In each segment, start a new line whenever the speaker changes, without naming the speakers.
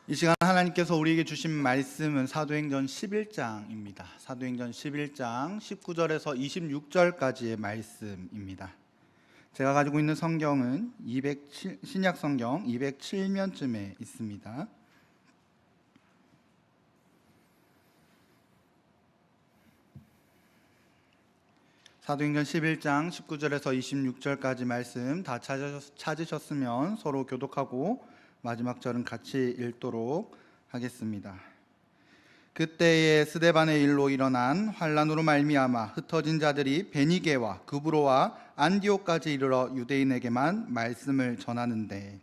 이 시간 하나님께서 우리에게 주신 말씀은 사도행전 11장입니다. 사도행전 11장 19절에서 26절까지의 말씀입니다. 제가 가지고 있는 성경은 신약 성경 207면쯤에 있습니다. 사도행전 11장 19절에서 26절까지 말씀 다 찾으셨으면 서로 교독하고 마지막 절은 같이 읽도록 하겠습니다. 그때에 스데반의 일로 일어난 환란으로 말미암아 흩어진 자들이 베니게와 그브로와 안디옥까지 이르러 유대인에게만 말씀을 전하는데,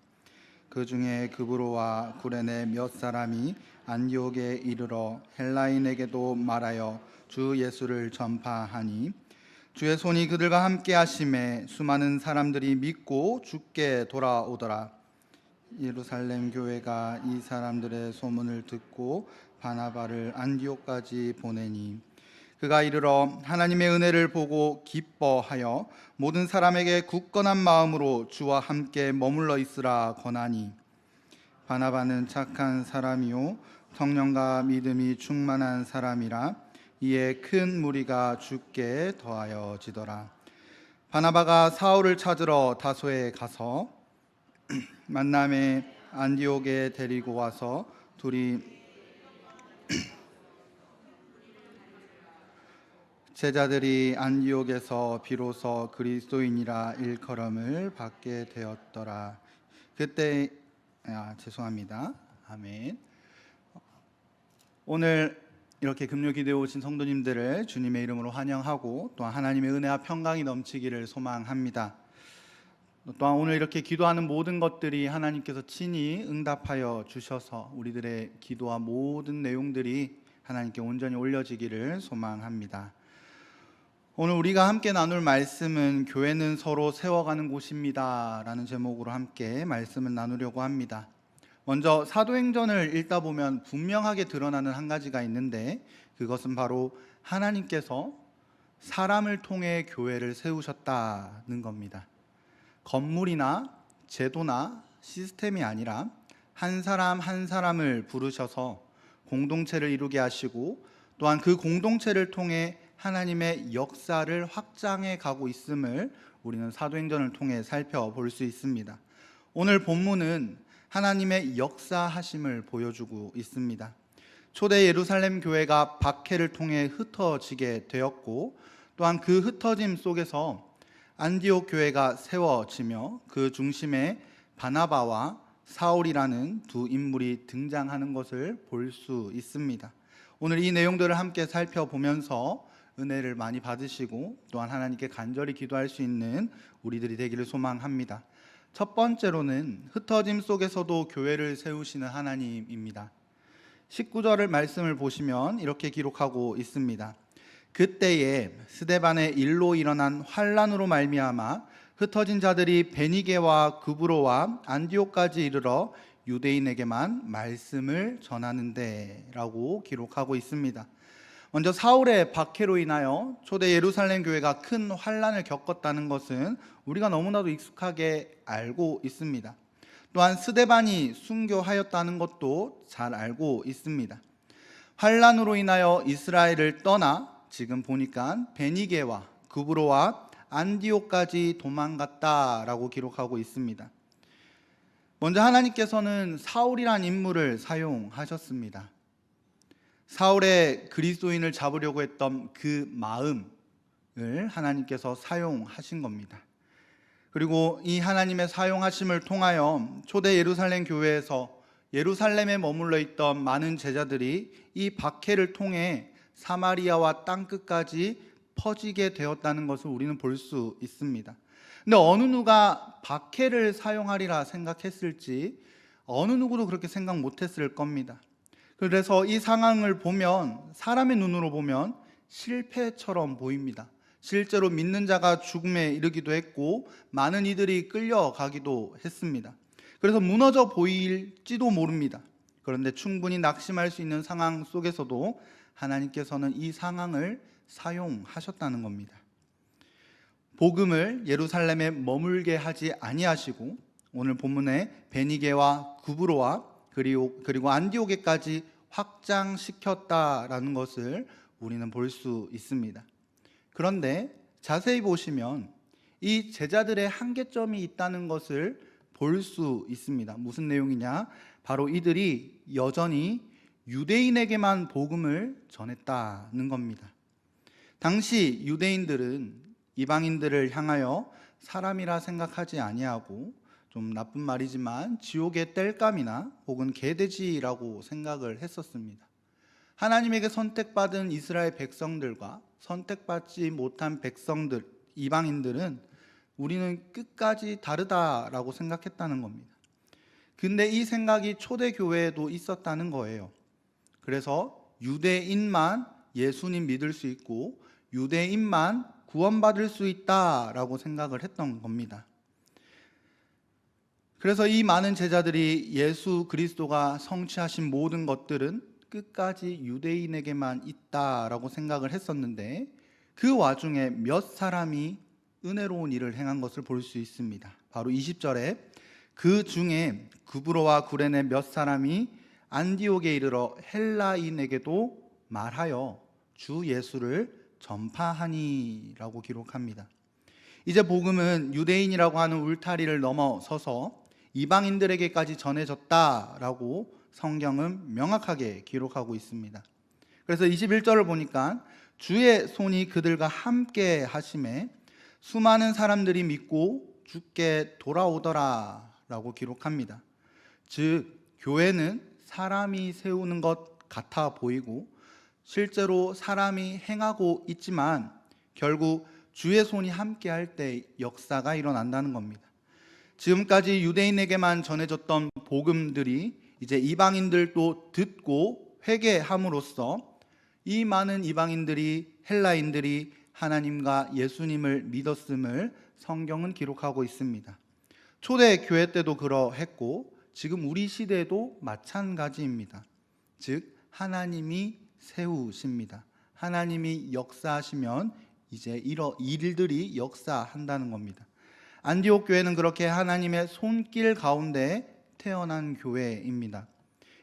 그 중에 그브로와 구레네 몇 사람이 안디옥에 이르러 헬라인에게도 말하여 주 예수를 전파하니, 주의 손이 그들과 함께 하심에 수많은 사람들이 믿고 주께 돌아오더라. 예루살렘 교회가 이 사람들의 소문을 듣고 바나바를 안디옥까지 보내니, 그가 이르러 하나님의 은혜를 보고 기뻐하여 모든 사람에게 굳건한 마음으로 주와 함께 머물러 있으라 권하니, 바나바는 착한 사람이요 성령과 믿음이 충만한 사람이라 이에 큰 무리가 주께 더하여지더라. 바나바가 사울을 찾으러 다소에 가서 만남에 안디옥에 데리고 와서 둘이 제자들이 안디옥에서 비로소 그리스도인이라 일컬음을 받게 되었더라. 그때 죄송합니다. 아멘. 오늘 이렇게 금요 기도에 오신 성도님들을 주님의 이름으로 환영하고 또한 하나님의 은혜와 평강이 넘치기를 소망합니다. 또한 오늘 이렇게 기도하는 모든 것들이 하나님께서 친히 응답하여 주셔서 우리들의 기도와 모든 내용들이 하나님께 온전히 올려지기를 소망합니다. 오늘 우리가 함께 나눌 말씀은 교회는 서로 세워가는 곳입니다 라는 제목으로 함께 말씀을 나누려고 합니다. 먼저 사도행전을 읽다 보면 분명하게 드러나는 한 가지가 있는데, 그것은 바로 하나님께서 사람을 통해 교회를 세우셨다는 겁니다. 건물이나 제도나 시스템이 아니라 한 사람 한 사람을 부르셔서 공동체를 이루게 하시고, 또한 그 공동체를 통해 하나님의 역사를 확장해 가고 있음을 우리는 사도행전을 통해 살펴볼 수 있습니다. 오늘 본문은 하나님의 역사하심을 보여주고 있습니다. 초대 예루살렘 교회가 박해를 통해 흩어지게 되었고, 또한 그 흩어짐 속에서 안디옥 교회가 세워지며 그 중심에 바나바와 사울이라는 두 인물이 등장하는 것을 볼 수 있습니다. 오늘 이 내용들을 함께 살펴보면서 은혜를 많이 받으시고 또한 하나님께 간절히 기도할 수 있는 우리들이 되기를 소망합니다. 첫 번째로는 흩어짐 속에서도 교회를 세우시는 하나님입니다. 19절을 말씀을 보시면 이렇게 기록하고 있습니다. 그때에 스데반의 일로 일어난 환란으로 말미암아 흩어진 자들이 베니게와 그브로와 안디옥까지 이르러 유대인에게만 말씀을 전하는데 라고 기록하고 있습니다. 먼저 사울의 박해로 인하여 초대 예루살렘 교회가 큰 환란을 겪었다는 것은 우리가 너무나도 익숙하게 알고 있습니다. 또한 스데반이 순교하였다는 것도 잘 알고 있습니다. 환란으로 인하여 이스라엘을 떠나 지금 보니까 베니게와 그브로와 안디옥까지 도망갔다라고 기록하고 있습니다. 먼저 하나님께서는 사울이란 인물을 사용하셨습니다. 사울의 그리스도인을 잡으려고 했던 그 마음을 하나님께서 사용하신 겁니다. 그리고 이 하나님의 사용하심을 통하여 초대 예루살렘 교회에서 예루살렘에 머물러 있던 많은 제자들이 이 박해를 통해 사마리아와 땅끝까지 퍼지게 되었다는 것을 우리는 볼 수 있습니다. 근데 어느 누가 박해를 사용하리라 생각했을지 어느 누구도 그렇게 생각 못했을 겁니다. 그래서 이 상황을 보면 사람의 눈으로 보면 실패처럼 보입니다. 실제로 믿는 자가 죽음에 이르기도 했고 많은 이들이 끌려가기도 했습니다. 그래서 무너져 보일지도 모릅니다. 그런데 충분히 낙심할 수 있는 상황 속에서도 하나님께서는 이 상황을 사용하셨다는 겁니다. 복음을 예루살렘에 머물게 하지 아니하시고 오늘 본문에 베니게와 구브로와 그리고 안디옥에까지 확장시켰다라는 것을 우리는 볼 수 있습니다. 그런데 자세히 보시면 이 제자들의 한계점이 있다는 것을 볼 수 있습니다. 무슨 내용이냐? 바로 이들이 여전히 유대인에게만 복음을 전했다는 겁니다. 당시 유대인들은 이방인들을 향하여 사람이라 생각하지 아니하고, 좀 나쁜 말이지만 지옥의 땔감이나 혹은 개돼지라고 생각을 했었습니다. 하나님에게 선택받은 이스라엘 백성들과 선택받지 못한 백성들, 이방인들은 우리는 끝까지 다르다라고 생각했다는 겁니다. 근데 이 생각이 초대교회에도 있었다는 거예요. 그래서 유대인만 예수님 믿을 수 있고 유대인만 구원받을 수 있다라고 생각을 했던 겁니다. 그래서 이 많은 제자들이 예수 그리스도가 성취하신 모든 것들은 끝까지 유대인에게만 있다라고 생각을 했었는데, 그 와중에 몇 사람이 은혜로운 일을 행한 것을 볼 수 있습니다. 바로 20절에 그 중에 구브로와 구레네 몇 사람이 안디옥에 이르러 헬라인에게도 말하여 주 예수를 전파하니라고 기록합니다. 이제 복음은 유대인이라고 하는 울타리를 넘어서서 이방인들에게까지 전해졌다라고 성경은 명확하게 기록하고 있습니다. 그래서 21절을 보니까 주의 손이 그들과 함께 하심에 수많은 사람들이 믿고 주께 돌아오더라 라고 기록합니다. 즉 교회는 사람이 세우는 것 같아 보이고 실제로 사람이 행하고 있지만 결국 주의 손이 함께 할 때 역사가 일어난다는 겁니다. 지금까지 유대인에게만 전해졌던 복음들이 이제 이방인들도 듣고 회개함으로써 이 많은 이방인들이, 헬라인들이 하나님과 예수님을 믿었음을 성경은 기록하고 있습니다. 초대교회 때도 그러했고 지금 우리 시대에도 마찬가지입니다. 즉 하나님이 세우십니다. 하나님이 역사하시면 이제 이런 일들이 역사한다는 겁니다. 안디옥 교회는 그렇게 하나님의 손길 가운데 태어난 교회입니다.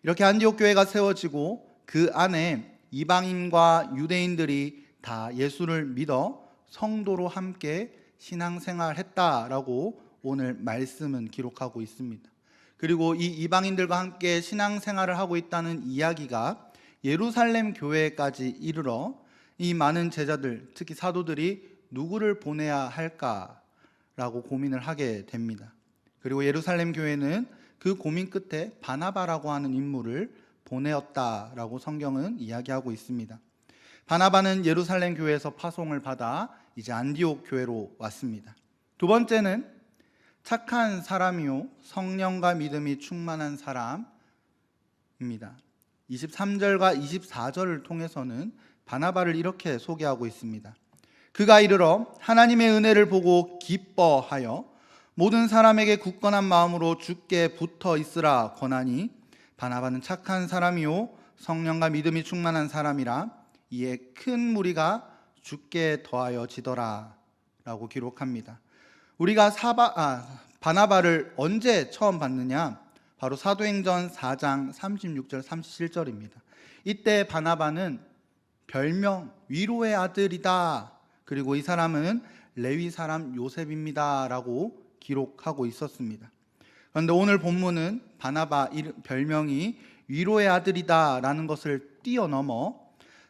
이렇게 안디옥 교회가 세워지고 그 안에 이방인과 유대인들이 다 예수를 믿어 성도로 함께 신앙생활했다라고 오늘 말씀은 기록하고 있습니다. 그리고 이 이방인들과 함께 신앙생활을 하고 있다는 이야기가 예루살렘 교회까지 이르러 이 많은 제자들, 특히 사도들이 누구를 보내야 할까라고 고민을 하게 됩니다. 그리고 예루살렘 교회는 그 고민 끝에 바나바라고 하는 인물을 보내었다라고 성경은 이야기하고 있습니다. 바나바는 예루살렘 교회에서 파송을 받아 이제 안디옥 교회로 왔습니다. 두 번째는 착한 사람이요 성령과 믿음이 충만한 사람입니다. 23절과 24절을 통해서는 바나바를 이렇게 소개하고 있습니다. 그가 이르러 하나님의 은혜를 보고 기뻐하여 모든 사람에게 굳건한 마음으로 주께 붙어 있으라 권하니 바나바는 착한 사람이요 성령과 믿음이 충만한 사람이라 이에 큰 무리가 주께 더하여 지더라 라고 기록합니다. 우리가 바나바를 언제 처음 봤느냐? 바로 사도행전 4장 36절 37절입니다. 이때 바나바는 별명 위로의 아들이다, 그리고 이 사람은 레위 사람 요셉입니다 라고 기록하고 있었습니다. 그런데 오늘 본문은 바나바 별명이 위로의 아들이다 라는 것을 뛰어넘어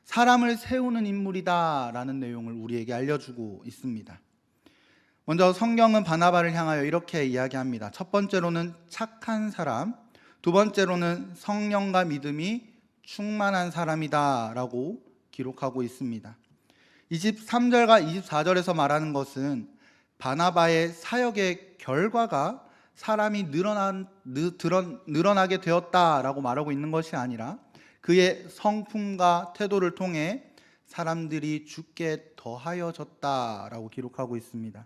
사람을 세우는 인물이다 라는 내용을 우리에게 알려주고 있습니다. 먼저 성경은 바나바를 향하여 이렇게 이야기합니다. 첫 번째로는 착한 사람, 두 번째로는 성령과 믿음이 충만한 사람이다 라고 기록하고 있습니다. 23절과 24절에서 말하는 것은 바나바의 사역의 결과가 사람이 늘어나게 되었다라고 말하고 있는 것이 아니라 그의 성품과 태도를 통해 사람들이 주께 더하여졌다라고 기록하고 있습니다.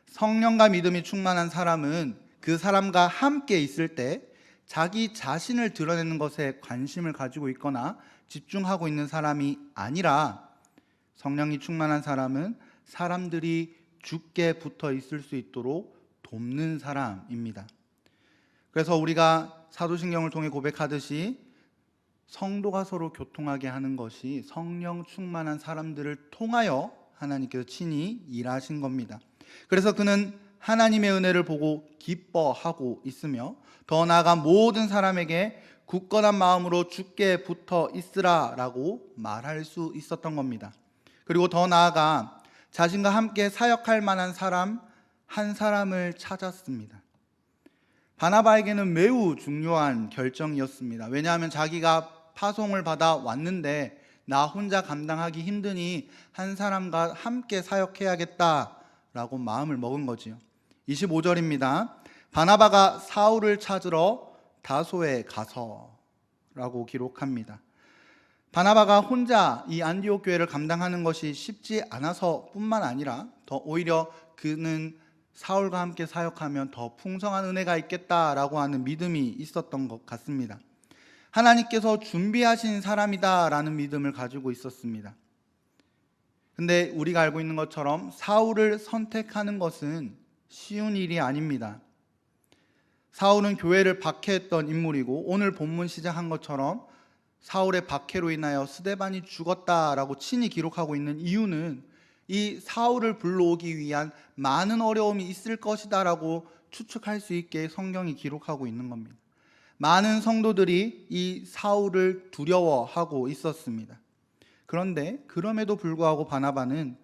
성령과 믿음이 충만한 사람은 그 사람과 함께 있을 때 자기 자신을 드러내는 것에 관심을 가지고 있거나 집중하고 있는 사람이 아니라, 성령이 충만한 사람은 사람들이 주께 붙어 있을 수 있도록 돕는 사람입니다. 그래서 우리가 사도신경을 통해 고백하듯이 성도가 서로 교통하게 하는 것이 성령 충만한 사람들을 통하여 하나님께서 친히 일하신 겁니다. 그래서 그는 하나님의 은혜를 보고 기뻐하고 있으며 더 나아가 모든 사람에게 굳건한 마음으로 주께 붙어 있으라 라고 말할 수 있었던 겁니다. 그리고 더 나아가 자신과 함께 사역할 만한 사람 한 사람을 찾았습니다. 바나바에게는 매우 중요한 결정이었습니다. 왜냐하면 자기가 파송을 받아 왔는데 나 혼자 감당하기 힘드니 한 사람과 함께 사역해야겠다라고 마음을 먹은 거지요. 25절입니다. 바나바가 사울을 찾으러 다소에 가서라고 기록합니다. 바나바가 혼자 이 안디옥 교회를 감당하는 것이 쉽지 않아서 뿐만 아니라 더 오히려 그는 사울과 함께 사역하면 더 풍성한 은혜가 있겠다라고 하는 믿음이 있었던 것 같습니다. 하나님께서 준비하신 사람이다라는 믿음을 가지고 있었습니다. 근데 우리가 알고 있는 것처럼 사울을 선택하는 것은 쉬운 일이 아닙니다. 사울은 교회를 박해했던 인물이고 오늘 본문 시작한 것처럼 사울의 박해로 인하여 스데반이 죽었다라고 친히 기록하고 있는 이유는 이 사울을 불러오기 위한 많은 어려움이 있을 것이다라고 추측할 수 있게 성경이 기록하고 있는 겁니다. 많은 성도들이 이 사울을 두려워하고 있었습니다. 그런데 그럼에도 불구하고 바나바는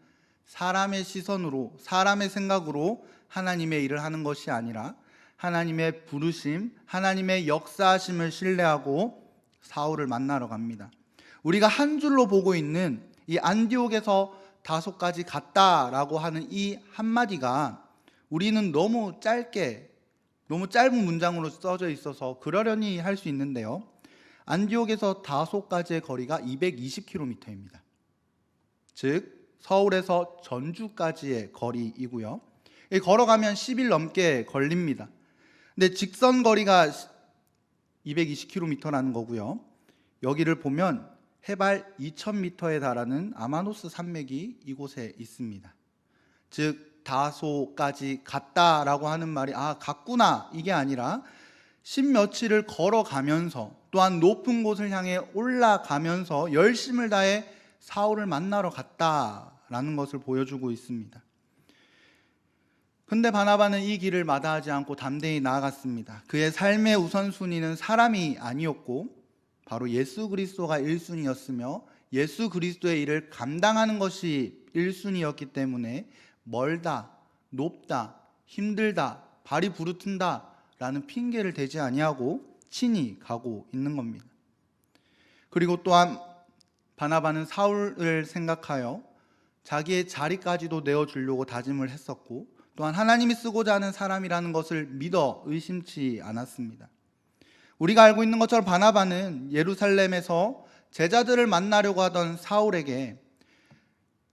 사람의 시선으로, 사람의 생각으로 하나님의 일을 하는 것이 아니라 하나님의 부르심, 하나님의 역사하심을 신뢰하고 사울을 만나러 갑니다. 우리가 한 줄로 보고 있는 이 안디옥에서 다소까지 갔다라고 하는 이 한마디가 우리는 너무 짧은 문장으로 써져 있어서 그러려니 할 수 있는데요. 안디옥에서 다소까지의 거리가 220km입니다. 즉 서울에서 전주까지의 거리이고요. 걸어가면 10일 넘게 걸립니다. 근데 직선 거리가 220km라는 거고요. 여기를 보면 해발 2000m에 달하는 아마노스 산맥이 이곳에 있습니다. 즉 다소까지 갔다라고 하는 말이 갔구나 이게 아니라 십며칠을 걸어가면서 또한 높은 곳을 향해 올라가면서 열심을 다해 사울을 만나러 갔다라는 것을 보여주고 있습니다. 근데 바나바는 이 길을 마다하지 않고 담대히 나아갔습니다. 그의 삶의 우선순위는 사람이 아니었고 바로 예수 그리스도가 1순위였으며 예수 그리스도의 일을 감당하는 것이 1순위였기 때문에 멀다, 높다, 힘들다, 발이 부르튼다 라는 핑계를 대지 아니하고 친히 가고 있는 겁니다. 그리고 또한 바나바는 사울을 생각하여 자기의 자리까지도 내어주려고 다짐을 했었고 또한 하나님이 쓰고자 하는 사람이라는 것을 믿어 의심치 않았습니다. 우리가 알고 있는 것처럼 바나바는 예루살렘에서 제자들을 만나려고 하던 사울에게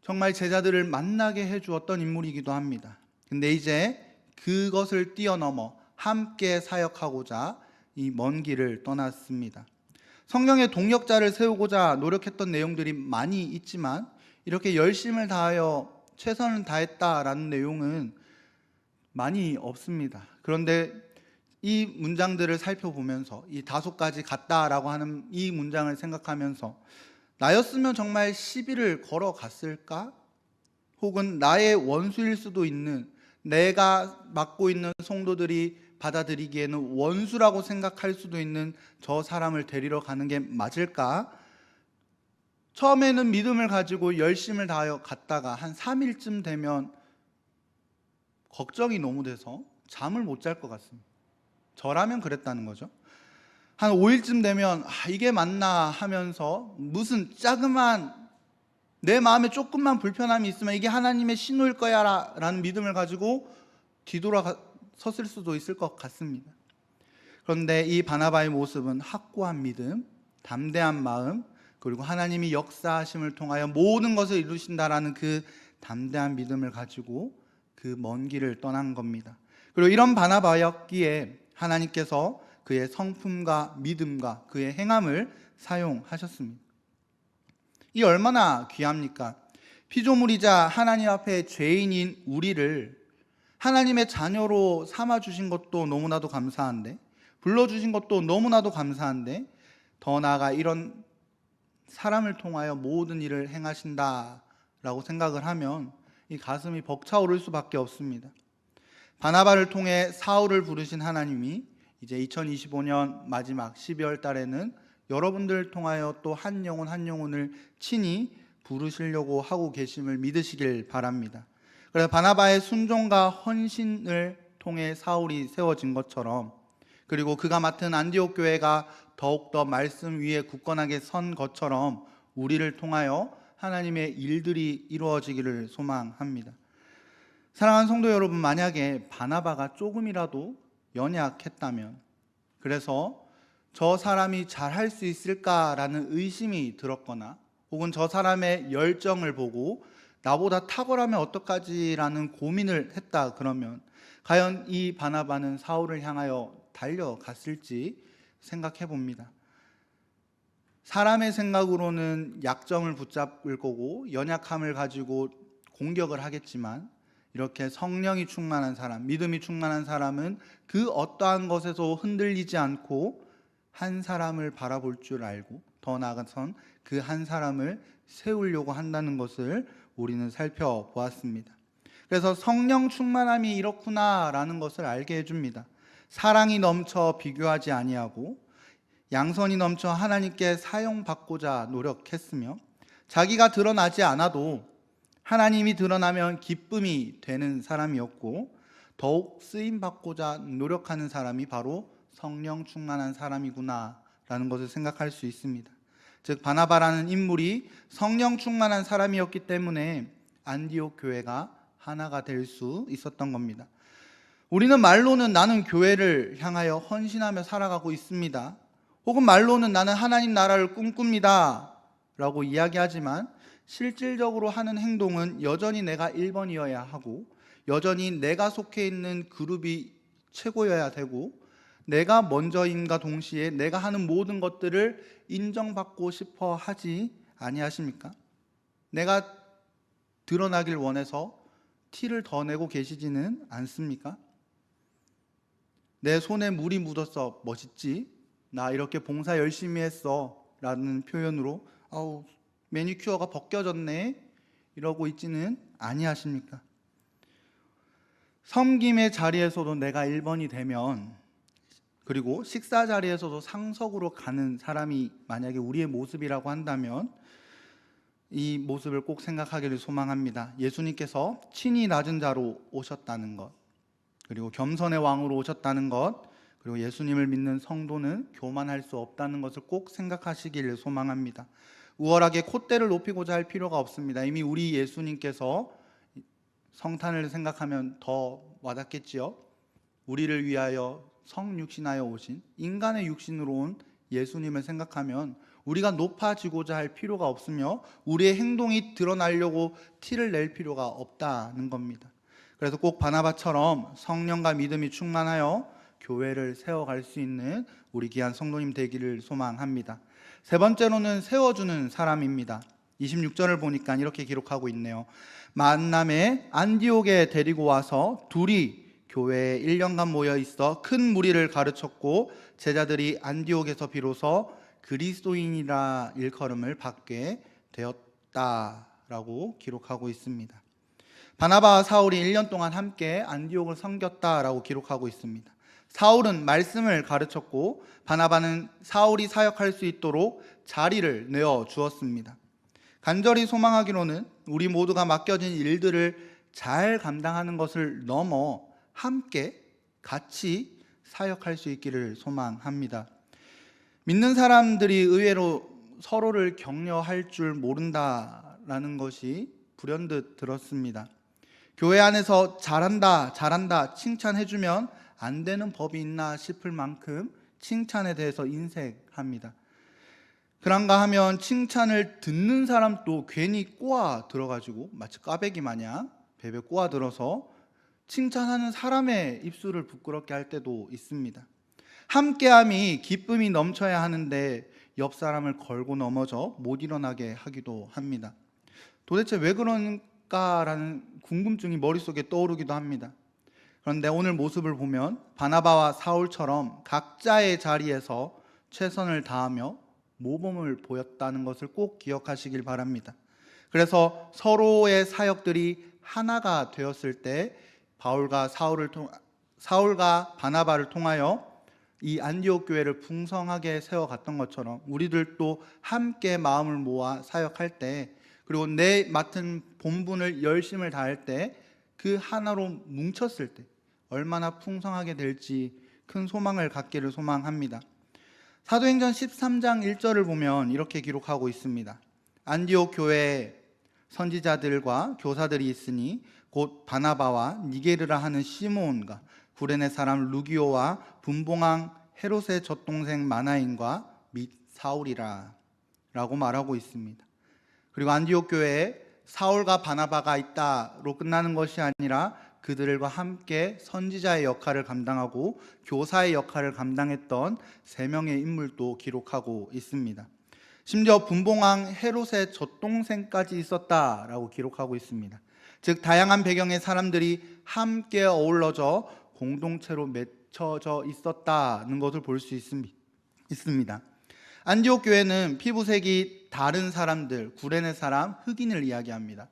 정말 제자들을 만나게 해주었던 인물이기도 합니다. 근데 이제 그것을 뛰어넘어 함께 사역하고자 이 먼 길을 떠났습니다. 성경에 동역자를 세우고자 노력했던 내용들이 많이 있지만 이렇게 열심을 다하여 최선을 다했다라는 내용은 많이 없습니다. 그런데 이 문장들을 살펴보면서 이 다소까지 갔다라고 하는 이 문장을 생각하면서 나였으면 정말 10일을 걸어갔을까? 혹은 나의 원수일 수도 있는 내가 맡고 있는 성도들이 받아들이기에는 원수라고 생각할 수도 있는 저 사람을 데리러 가는 게 맞을까? 처음에는 믿음을 가지고 열심을 다하여 갔다가 한 3일쯤 되면 걱정이 너무 돼서 잠을 못 잘 것 같습니다. 저라면 그랬다는 거죠. 한 5일쯤 되면 이게 맞나 하면서 무슨 자그만 내 마음에 조금만 불편함이 있으면 이게 하나님의 신호일 거야 라는 믿음을 가지고 뒤돌아섰을 수도 있을 것 같습니다. 그런데 이 바나바의 모습은 확고한 믿음, 담대한 마음, 그리고 하나님이 역사하심을 통하여 모든 것을 이루신다라는 그 담대한 믿음을 가지고 그 먼 길을 떠난 겁니다. 그리고 이런 바나바였기에 하나님께서 그의 성품과 믿음과 그의 행함을 사용하셨습니다. 이 얼마나 귀합니까? 피조물이자 하나님 앞에 죄인인 우리를 하나님의 자녀로 삼아주신 것도 너무나도 감사한데 불러주신 것도 너무나도 감사한데 더 나아가 이런 사람을 통하여 모든 일을 행하신다라고 생각을 하면 이 가슴이 벅차오를 수밖에 없습니다. 바나바를 통해 사울을 부르신 하나님이 이제 2025년 마지막 12월 달에는 여러분들을 통하여 또 한 영혼 한 영혼을 친히 부르시려고 하고 계심을 믿으시길 바랍니다. 그래서 바나바의 순종과 헌신을 통해 사울이 세워진 것처럼, 그리고 그가 맡은 안디옥 교회가 더욱더 말씀 위에 굳건하게 선 것처럼 우리를 통하여 하나님의 일들이 이루어지기를 소망합니다. 사랑하는 성도 여러분, 만약에 바나바가 조금이라도 연약했다면, 그래서 저 사람이 잘할 수 있을까라는 의심이 들었거나 혹은 저 사람의 열정을 보고 나보다 탁월하면 어떡하지라는 고민을 했다 그러면 과연 이 바나바는 사울을 향하여 달려갔을지 생각해 봅니다. 사람의 생각으로는 약점을 붙잡을 거고 연약함을 가지고 공격을 하겠지만, 이렇게 성령이 충만한 사람, 믿음이 충만한 사람은 그 어떠한 것에서 흔들리지 않고 한 사람을 바라볼 줄 알고 더 나아가선 그 한 사람을 세우려고 한다는 것을 우리는 살펴보았습니다. 그래서 성령 충만함이 이렇구나라는 것을 알게 해줍니다. 사랑이 넘쳐 비교하지 아니하고 양선이 넘쳐 하나님께 사용받고자 노력했으며, 자기가 드러나지 않아도 하나님이 드러나면 기쁨이 되는 사람이었고, 더욱 쓰임받고자 노력하는 사람이 바로 성령 충만한 사람이구나 라는 것을 생각할 수 있습니다. 즉 바나바라는 인물이 성령 충만한 사람이었기 때문에 안디옥 교회가 하나가 될 수 있었던 겁니다. 우리는 말로는 나는 교회를 향하여 헌신하며 살아가고 있습니다, 혹은 말로는 나는 하나님 나라를 꿈꿉니다 라고 이야기하지만 실질적으로 하는 행동은 여전히 내가 1번이어야 하고 여전히 내가 속해 있는 그룹이 최고여야 되고 내가 먼저임과 동시에 내가 하는 모든 것들을 인정받고 싶어 하지 아니하십니까? 내가 드러나길 원해서 티를 더 내고 계시지는 않습니까? 내 손에 물이 묻었어, 멋있지? 나 이렇게 봉사 열심히 했어 라는 표현으로 아우 매니큐어가 벗겨졌네 이러고 있지는 아니하십니까? 섬김의 자리에서도 내가 1번이 되면, 그리고 식사 자리에서도 상석으로 가는 사람이 만약에 우리의 모습이라고 한다면 이 모습을 꼭 생각하기를 소망합니다. 예수님께서 친히 낮은 자로 오셨다는 것, 그리고 겸손의 왕으로 오셨다는 것, 그리고 예수님을 믿는 성도는 교만할 수 없다는 것을 꼭 생각하시기를 소망합니다. 우월하게 콧대를 높이고자 할 필요가 없습니다. 이미 우리 예수님께서 성탄을 생각하면 더 와닿겠지요. 우리를 위하여 성육신하여 오신 인간의 육신으로 온 예수님을 생각하면 우리가 높아지고자 할 필요가 없으며 우리의 행동이 드러나려고 티를 낼 필요가 없다는 겁니다. 그래서 꼭 바나바처럼 성령과 믿음이 충만하여 교회를 세워갈 수 있는 우리 귀한 성도님 되기를 소망합니다. 세 번째로는 세워주는 사람입니다. 26절을 보니까 이렇게 기록하고 있네요. 만남에 안디옥에 데리고 와서 둘이 교회에 1년간 모여 있어 큰 무리를 가르쳤고 제자들이 안디옥에서 비로소 그리스도인이라 일컬음을 받게 되었다라고 기록하고 있습니다. 바나바와 사울이 1년 동안 함께 안디옥을 섬겼다라고 기록하고 있습니다. 사울은 말씀을 가르쳤고 바나바는 사울이 사역할 수 있도록 자리를 내어 주었습니다. 간절히 소망하기로는 우리 모두가 맡겨진 일들을 잘 감당하는 것을 넘어 함께 같이 사역할 수 있기를 소망합니다. 믿는 사람들이 의외로 서로를 격려할 줄 모른다라는 것이 불현듯 들었습니다. 교회 안에서 잘한다 잘한다 칭찬해주면 안 되는 법이 있나 싶을 만큼 칭찬에 대해서 인색합니다. 그런가 하면 칭찬을 듣는 사람도 괜히 꼬아 들어가지고 마치 꽈배기 마냥 베베 꼬아 들어서 칭찬하는 사람의 입술을 부끄럽게 할 때도 있습니다. 함께함이 기쁨이 넘쳐야 하는데 옆 사람을 걸고 넘어져 못 일어나게 하기도 합니다. 도대체 왜 그런가라는 궁금증이 머릿속에 떠오르기도 합니다. 그런데 오늘 모습을 보면 바나바와 사울처럼 각자의 자리에서 최선을 다하며 모범을 보였다는 것을 꼭 기억하시길 바랍니다. 그래서 서로의 사역들이 하나가 되었을 때 사울과 바나바를 통하여 이 안디옥 교회를 풍성하게 세워갔던 것처럼 우리들도 함께 마음을 모아 사역할 때, 그리고 내 맡은 본분을 열심을 다할 때 그 하나로 뭉쳤을 때 얼마나 풍성하게 될지 큰 소망을 갖기를 소망합니다. 사도행전 13장 1절을 보면 이렇게 기록하고 있습니다. 안디옥 교회에 선지자들과 교사들이 있으니 곧 바나바와 니게르라 하는 시므온과 구레네 사람 루기오와 분봉왕 헤롯의 젖동생 마나인과 및 사울이라 라고 말하고 있습니다. 그리고 안디옥 교회에 사울과 바나바가 있다로 끝나는 것이 아니라 그들과 함께 선지자의 역할을 감당하고 교사의 역할을 감당했던 3명의 인물도 기록하고 있습니다. 심지어 분봉왕 헤롯의 젖동생까지 있었다라고 기록하고 있습니다. 즉 다양한 배경의 사람들이 함께 어우러져 공동체로 맺혀져 있었다는 것을 볼 수 있습니다. 안디옥 교회는 피부색이 다른 사람들, 구레네 사람, 흑인을 이야기합니다.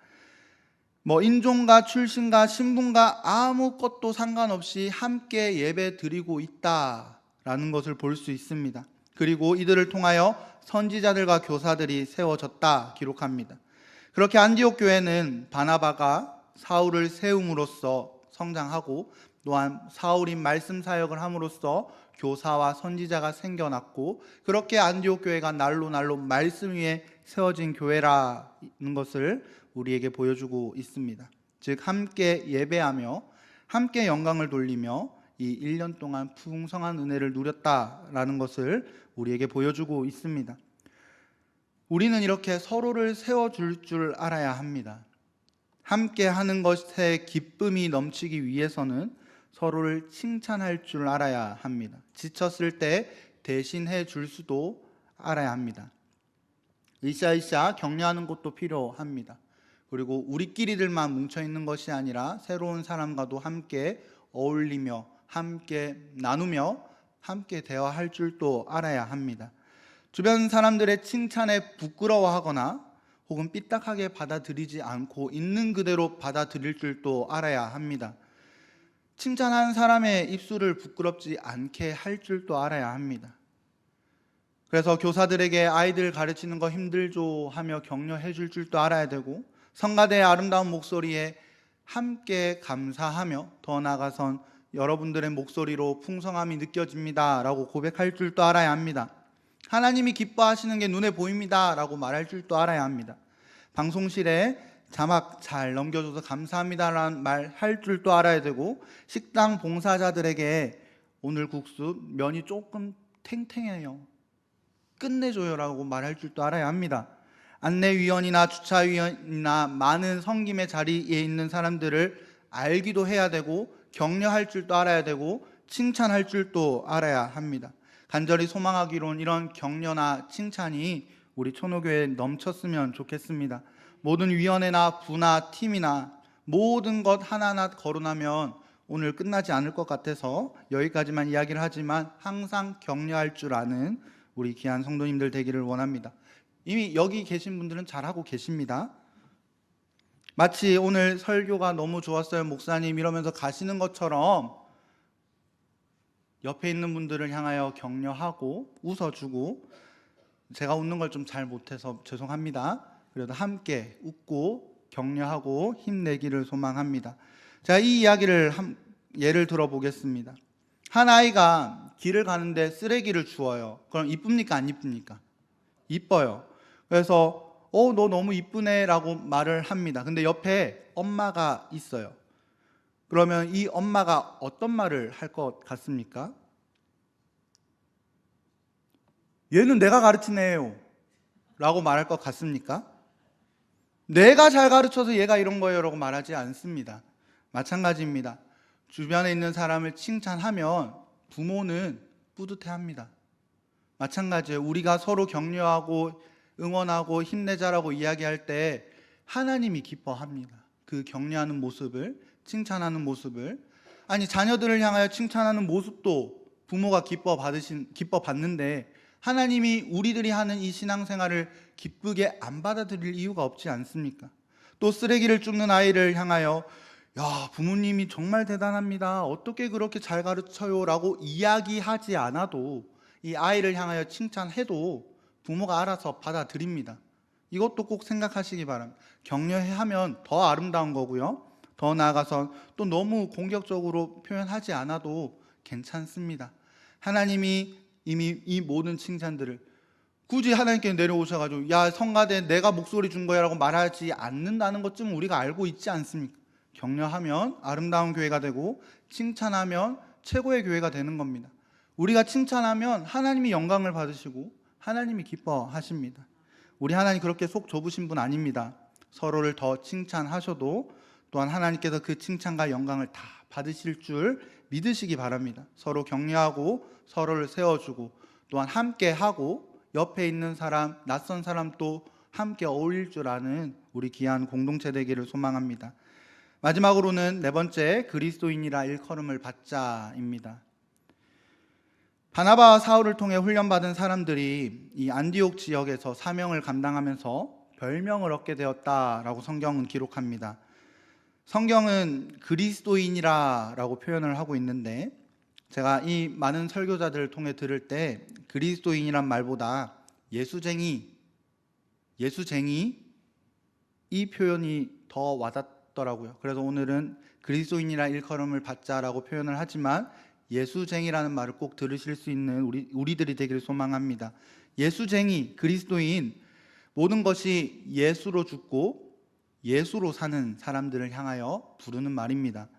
인종과 출신과 신분과 아무것도 상관없이 함께 예배 드리고 있다라는 것을 볼 수 있습니다. 그리고 이들을 통하여 선지자들과 교사들이 세워졌다 기록합니다. 그렇게 안디옥 교회는 바나바가 사울을 세움으로써 성장하고, 또한 사울이 말씀 사역을 함으로써 교사와 선지자가 생겨났고, 그렇게 안디옥 교회가 날로 말씀 위에 세워진 교회라는 것을 우리에게 보여주고 있습니다. 즉 함께 예배하며 함께 영광을 돌리며 이 1년 동안 풍성한 은혜를 누렸다라는 것을 우리에게 보여주고 있습니다. 우리는 이렇게 서로를 세워줄 줄 알아야 합니다. 함께 하는 것에 기쁨이 넘치기 위해서는 서로를 칭찬할 줄 알아야 합니다. 지쳤을 때 대신해 줄 수도 알아야 합니다. 으쌰으쌰 격려하는 것도 필요합니다. 그리고 우리끼리들만 뭉쳐있는 것이 아니라 새로운 사람과도 함께 어울리며 함께 나누며 함께 대화할 줄도 알아야 합니다. 주변 사람들의 칭찬에 부끄러워하거나 혹은 삐딱하게 받아들이지 않고 있는 그대로 받아들일 줄도 알아야 합니다. 칭찬한 사람의 입술을 부끄럽지 않게 할 줄도 알아야 합니다. 그래서 교사들에게 아이들 가르치는 거 힘들죠 하며 격려해 줄 줄도 알아야 되고, 성가대의 아름다운 목소리에 함께 감사하며 더 나아가선 여러분들의 목소리로 풍성함이 느껴집니다 라고 고백할 줄도 알아야 합니다. 하나님이 기뻐하시는 게 눈에 보입니다 라고 말할 줄도 알아야 합니다. 방송실에 자막 잘 넘겨줘서 감사합니다라는 말 할 줄도 알아야 되고, 식당 봉사자들에게 오늘 국수 면이 조금 탱탱해요, 끝내줘요 라고 말할 줄도 알아야 합니다. 안내위원이나 주차위원이나 많은 섬김의 자리에 있는 사람들을 알기도 해야 되고, 격려할 줄도 알아야 되고, 칭찬할 줄도 알아야 합니다. 간절히 소망하기로는 이런 격려나 칭찬이 우리 초노교회에 넘쳤으면 좋겠습니다. 모든 위원회나 부나 팀이나 모든 것 하나하나 거론하면 오늘 끝나지 않을 것 같아서 여기까지만 이야기를 하지만 항상 격려할 줄 아는 우리 귀한 성도님들 되기를 원합니다. 이미 여기 계신 분들은 잘하고 계십니다. 마치 오늘 설교가 너무 좋았어요 목사님 이러면서 가시는 것처럼 옆에 있는 분들을 향하여 격려하고 웃어주고, 제가 웃는 걸 좀 잘 못해서 죄송합니다. 그래도 함께 웃고 격려하고 힘내기를 소망합니다. 자, 이 이야기를 예를 들어보겠습니다. 한 아이가 길을 가는데 쓰레기를 주워요. 그럼 이쁩니까 안 이쁩니까? 이뻐요. 그래서 너 너무 이쁘네 라고 말을 합니다. 근데 옆에 엄마가 있어요. 그러면 이 엄마가 어떤 말을 할 것 같습니까? 얘는 내가 가르친 애예요 라고 말할 것 같습니까? 내가 잘 가르쳐서 얘가 이런 거예요 라고 말하지 않습니다. 마찬가지입니다. 주변에 있는 사람을 칭찬하면 부모는 뿌듯해합니다. 마찬가지예요. 우리가 서로 격려하고 응원하고 힘내자라고 이야기할 때 하나님이 기뻐합니다. 그 격려하는 모습을, 칭찬하는 모습을. 아니, 자녀들을 향하여 칭찬하는 모습도 부모가 기뻐 받는데 하나님이 우리들이 하는 이 신앙생활을 기쁘게 안 받아들일 이유가 없지 않습니까? 또 쓰레기를 줍는 아이를 향하여 야, 부모님이 정말 대단합니다. 어떻게 그렇게 잘 가르쳐요? 라고 이야기하지 않아도 이 아이를 향하여 칭찬해도 부모가 알아서 받아들입니다. 이것도 꼭 생각하시기 바랍니다. 격려하면 더 아름다운 거고요. 더 나아가서 또 너무 공격적으로 표현하지 않아도 괜찮습니다. 하나님이 이미 이 모든 칭찬들을 굳이 하나님께 내려오셔가지고 야, 성가대 내가 목소리 준 거야 라고 말하지 않는다는 것쯤 우리가 알고 있지 않습니까? 격려하면 아름다운 교회가 되고 칭찬하면 최고의 교회가 되는 겁니다. 우리가 칭찬하면 하나님이 영광을 받으시고 하나님이 기뻐하십니다. 우리 하나님 그렇게 속 좁으신 분 아닙니다. 서로를 더 칭찬하셔도 또한 하나님께서 그 칭찬과 영광을 다 받으실 줄 믿으시기 바랍니다. 서로 격려하고 서로를 세워주고 또한 함께하고 옆에 있는 사람, 낯선 사람도 함께 어울릴 줄 아는 우리 귀한 공동체 되기를 소망합니다. 마지막으로는 네 번째, 그리스도인이라 일컬음을 받자입니다. 바나바와 사울을 통해 훈련받은 사람들이 이 안디옥 지역에서 사명을 감당하면서 별명을 얻게 되었다라고 성경은 기록합니다. 성경은 그리스도인이라고 표현을 하고 있는데 제가 이 많은 설교자들을 통해 들을 때 그리스도인이란 말보다 예수쟁이 이 표현이 더 와닿더라고요. 그래서 오늘은 그리스도인이라 일컬음을 받자라고 표현을 하지만 예수쟁이라는 말을 꼭 들으실 수 있는 우리들이 되기를 소망합니다. 예수쟁이, 그리스도인, 모든 것이 예수로 죽고 예수로 사는 사람들을 향하여 부르는 말입니다.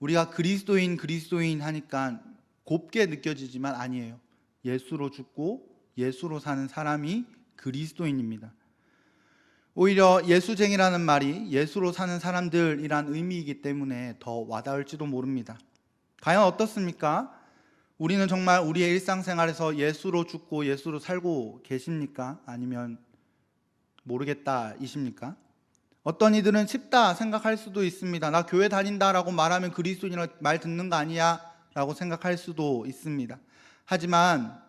우리가 그리스도인 하니까 곱게 느껴지지만 아니에요. 예수로 죽고 예수로 사는 사람이 그리스도인입니다. 오히려 예수쟁이라는 말이 예수로 사는 사람들이란 의미이기 때문에 더 와닿을지도 모릅니다. 과연 어떻습니까? 우리는 정말 우리의 일상생활에서 예수로 죽고 예수로 살고 계십니까? 아니면 모르겠다이십니까? 어떤 이들은 쉽다 생각할 수도 있습니다. 나 교회 다닌다라고 말하면 그리스도인이라고 말 듣는 거 아니야? 라고 생각할 수도 있습니다. 하지만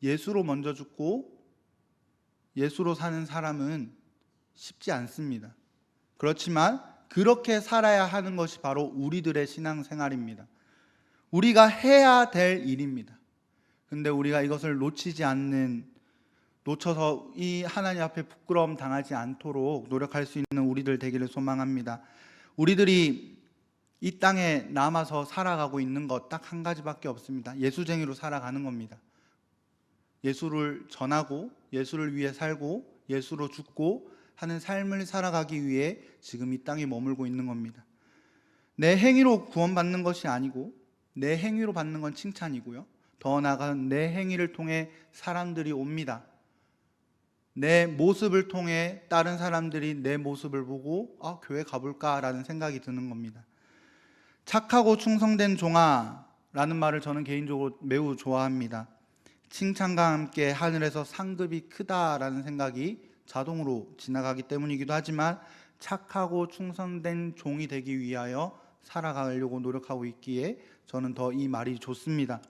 예수로 먼저 죽고 예수로 사는 사람은 쉽지 않습니다. 그렇지만 그렇게 살아야 하는 것이 바로 우리들의 신앙생활입니다. 우리가 해야 될 일입니다. 근데 우리가 이것을 놓쳐서 이 하나님 앞에 부끄러움 당하지 않도록 노력할 수 있는 우리들 되기를 소망합니다. 우리들이 이 땅에 남아서 살아가고 있는 것 딱 한 가지밖에 없습니다. 예수쟁이로 살아가는 겁니다. 예수를 전하고 예수를 위해 살고 예수로 죽고 하는 삶을 살아가기 위해 지금 이 땅에 머물고 있는 겁니다. 내 행위로 구원받는 것이 아니고 내 행위로 받는 건 칭찬이고요. 더 나아가는 내 행위를 통해 사람들이 옵니다. 내 모습을 통해 다른 사람들이 내 모습을 보고 교회 가볼까라는 생각이 드는 겁니다. 착하고 충성된 종아라는 말을 저는 개인적으로 매우 좋아합니다. 칭찬과 함께 하늘에서 상급이 크다라는 생각이 자동으로 지나가기 때문이기도 하지만 착하고 충성된 종이 되기 위하여 살아가려고 노력하고 있기에 저는 더 이 말이 좋습니다.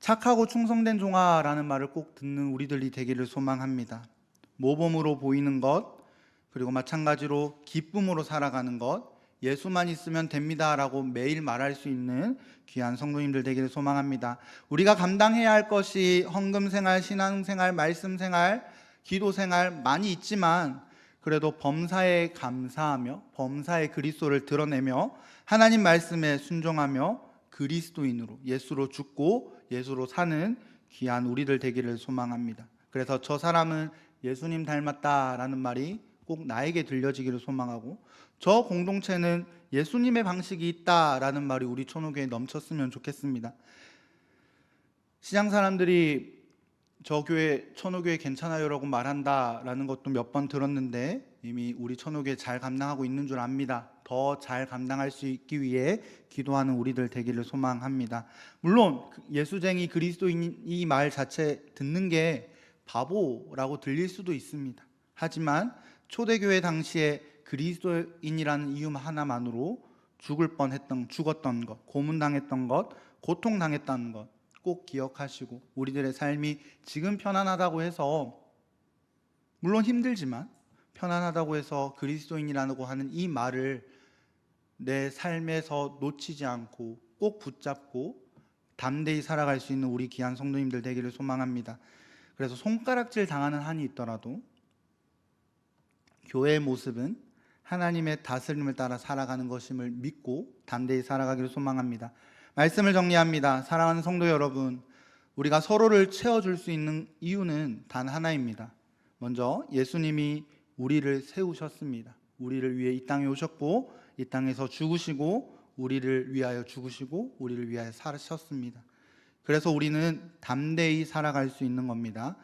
착하고 충성된 종아라는 말을 꼭 듣는 우리들이 되기를 소망합니다. 모범으로 보이는 것, 그리고 마찬가지로 기쁨으로 살아가는 것, 예수만 있으면 됩니다라고 매일 말할 수 있는 귀한 성도님들 되기를 소망합니다. 우리가 감당해야 할 것이 헌금생활, 신앙생활, 말씀생활, 기도생활 많이 있지만 그래도 범사에 감사하며 범사에 그리스도를 드러내며 하나님 말씀에 순종하며 그리스도인으로 예수로 죽고 예수로 사는 귀한 우리들 되기를 소망합니다. 그래서 저 사람은 예수님 닮았다라는 말이 꼭 나에게 들려지기를 소망하고 저 공동체는 예수님의 방식이 있다라는 말이 우리 천호교회에 넘쳤으면 좋겠습니다. 시장 사람들이 저 교회 천호교회 괜찮아요라고 말한다라는 것도 몇 번 들었는데 이미 우리 천호교회 잘 감당하고 있는 줄 압니다. 더 잘 감당할 수 있기 위해 기도하는 우리들 되기를 소망합니다. 물론 예수쟁이 그리스도인 이 말 자체 듣는 게 바보라고 들릴 수도 있습니다. 하지만 초대교회 당시에 그리스도인이라는 이유 하나만으로 죽었던 것, 고문당했던 것, 고통당했다는 것 꼭 기억하시고 우리들의 삶이 지금 편안하다고 해서, 물론 힘들지만 편안하다고 해서 그리스도인이라고 하는 이 말을 내 삶에서 놓치지 않고 꼭 붙잡고 담대히 살아갈 수 있는 우리 귀한 성도님들 되기를 소망합니다. 그래서 손가락질 당하는 한이 있더라도 교회의 모습은 하나님의 다스림을 따라 살아가는 것임을 믿고 담대히 살아가기를 소망합니다. 말씀을 정리합니다. 사랑하는 성도 여러분, 우리가 서로를 채워줄 수 있는 이유는 단 하나입니다. 먼저 예수님이 우리를 세우셨습니다. 우리를 위해 이 땅에 오셨고 이 땅에서 죽으시고 우리를 위하여 죽으시고 우리를 위하여 사셨습니다. 그래서 우리는 담대히 살아갈 수 있는 겁니다.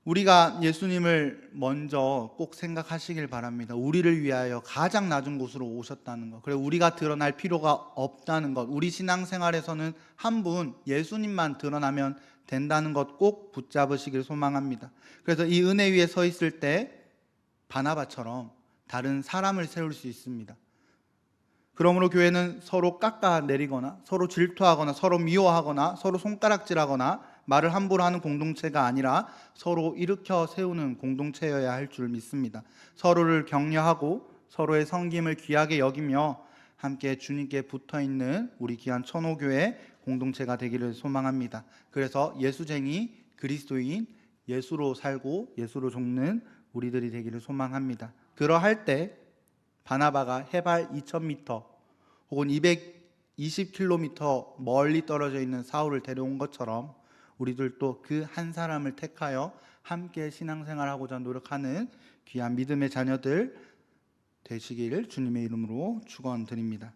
우리가 예수님을 먼저 꼭 생각하시길 바랍니다. 우리를 위하여 가장 낮은 곳으로 오셨다는 것, 그리고 우리가 드러날 필요가 없다는 것, 우리 신앙생활에서는 한 분 예수님만 드러나면 된다는 것 꼭 붙잡으시길 소망합니다. 그래서 이 은혜 위에 서 있을 때 바나바처럼 다른 사람을 세울 수 있습니다. 그러므로 교회는 서로 깎아내리거나 서로 질투하거나 서로 미워하거나 서로 손가락질하거나 말을 함부로 하는 공동체가 아니라 서로 일으켜 세우는 공동체여야 할 줄 믿습니다. 서로를 격려하고 서로의 섬김을 귀하게 여기며 함께 주님께 붙어있는 우리 귀한 천호교회 공동체가 되기를 소망합니다. 그래서 예수쟁이 그리스도인, 예수로 살고 예수로 죽는 우리들이 되기를 소망합니다. 그러할 때 바나바가 해발 2000m 혹은 220km 멀리 떨어져 있는 사울을 데려온 것처럼 우리들도 그 한 사람을 택하여 함께 신앙생활하고자 노력하는 귀한 믿음의 자녀들 되시기를 주님의 이름으로 축원드립니다.